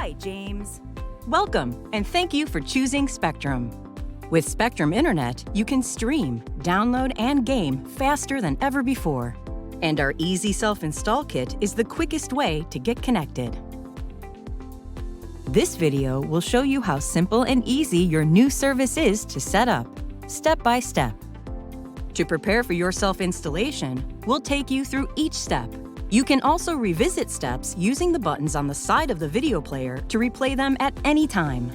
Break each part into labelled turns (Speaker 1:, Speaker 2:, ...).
Speaker 1: Hi, James. Welcome, and thank you for choosing Spectrum. With Spectrum Internet, you can stream, download, and game faster than ever before. And our easy self-install kit is the quickest way to get connected. This video will show you how simple and easy your new service is to set up, step by step. To prepare for your self-installation, we'll take you through each step. You can also revisit steps using the buttons on the side of the video player to replay them at any time.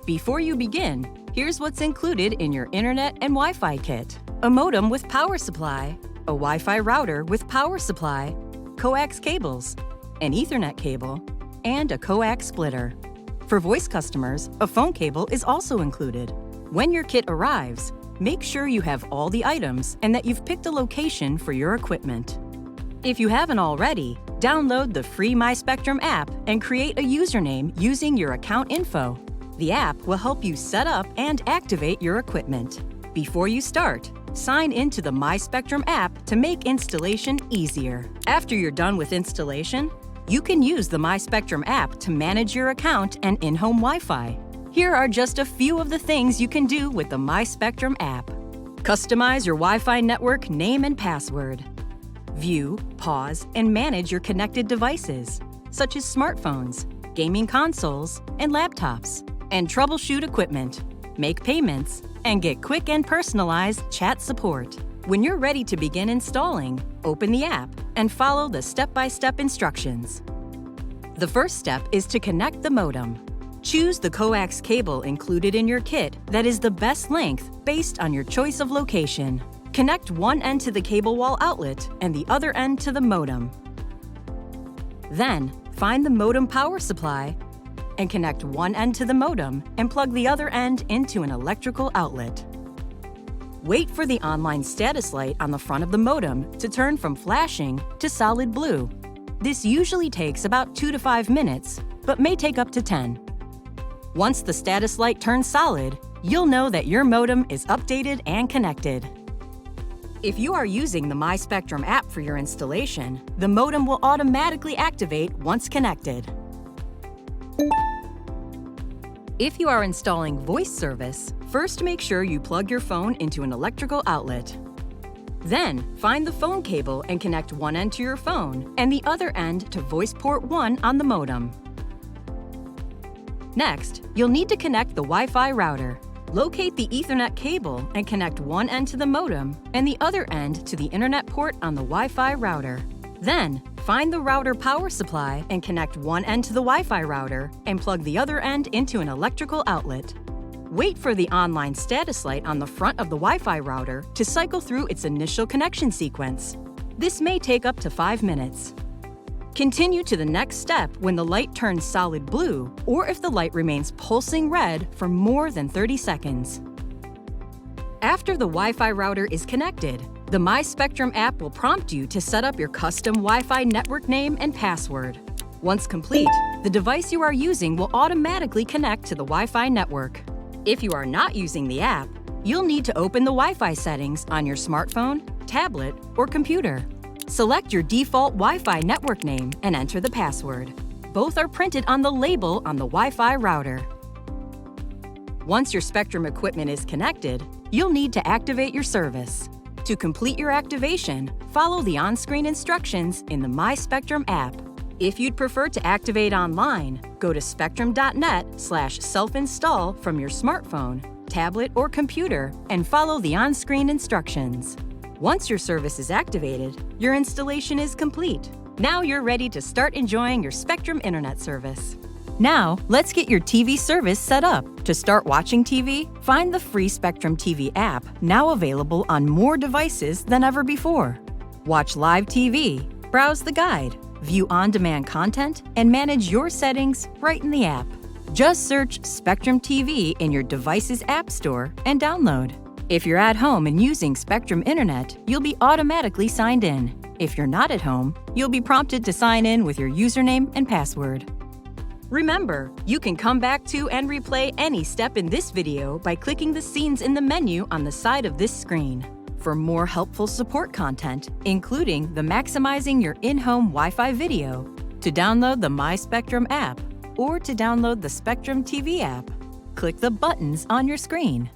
Speaker 1: Before you begin, here's what's included in your Internet and Wi-Fi kit: a modem with power supply, a Wi-Fi router with power supply, coax cables, an Ethernet cable, and a coax splitter. For voice customers, a phone cable is also included. When your kit arrives, make sure you have all the items and that you've picked a location for your equipment. If you haven't already, download the free MySpectrum app and create a username using your account info. The app will help you set up and activate your equipment. Before you start, sign into the MySpectrum app to make installation easier. After you're done with installation, you can use the MySpectrum app to manage your account and in-home Wi-Fi. Here are just a few of the things you can do with the MySpectrum app. Customize your Wi-Fi network name and password. View, pause, and manage your connected devices, such as smartphones, gaming consoles, and laptops. And troubleshoot equipment, make payments, and get quick and personalized chat support. When you're ready to begin installing, open the app and follow the step-by-step instructions. The first step is to connect the modem. Choose the coax cable included in your kit that is the best length based on your choice of location. Connect one end to the cable wall outlet and the other end to the modem. Then, find the modem power supply and connect one end to the modem and plug the other end into an electrical outlet. Wait for the online status light on the front of the modem to turn from flashing to solid blue. This usually takes about 2 to 5 minutes, but may take up to 10. Once the status light turns solid, you'll know that your modem is updated and connected. If you are using the MySpectrum app for your installation, the modem will automatically activate once connected. If you are installing voice service, first make sure you plug your phone into an electrical outlet. Then, find the phone cable and connect one end to your phone and the other end to voice port 1 on the modem. Next, you'll need to connect the Wi-Fi router. Locate the Ethernet cable and connect one end to the modem and the other end to the Internet port on the Wi-Fi router. Then, find the router power supply and connect one end to the Wi-Fi router and plug the other end into an electrical outlet. Wait for the online status light on the front of the Wi-Fi router to cycle through its initial connection sequence. This may take up to 5 minutes. Continue to the next step when the light turns solid blue or if the light remains pulsing red for more than 30 seconds. After the Wi-Fi router is connected, the MySpectrum app will prompt you to set up your custom Wi-Fi network name and password. Once complete, the device you are using will automatically connect to the Wi-Fi network. If you are not using the app, you'll need to open the Wi-Fi settings on your smartphone, tablet, or computer. Select your default Wi-Fi network name and enter the password. Both are printed on the label on the Wi-Fi router. Once your Spectrum equipment is connected, you'll need to activate your service. To complete your activation, follow the on-screen instructions in the MySpectrum app. If you'd prefer to activate online, go to spectrum.net/self-install from your smartphone, tablet, or computer and follow the on-screen instructions. Once your service is activated, your installation is complete. Now you're ready to start enjoying your Spectrum Internet service. Now, let's get your TV service set up. To start watching TV, find the free Spectrum TV app, now available on more devices than ever before. Watch live TV, browse the guide, view on-demand content, and manage your settings right in the app. Just search Spectrum TV in your device's app store and download. If you're at home and using Spectrum Internet, you'll be automatically signed in. If you're not at home, you'll be prompted to sign in with your username and password. Remember, you can come back to and replay any step in this video by clicking the scenes in the menu on the side of this screen. For more helpful support content, including the Maximizing Your In-Home Wi-Fi video, To download the My Spectrum app or to download the Spectrum TV app, click the buttons on your screen.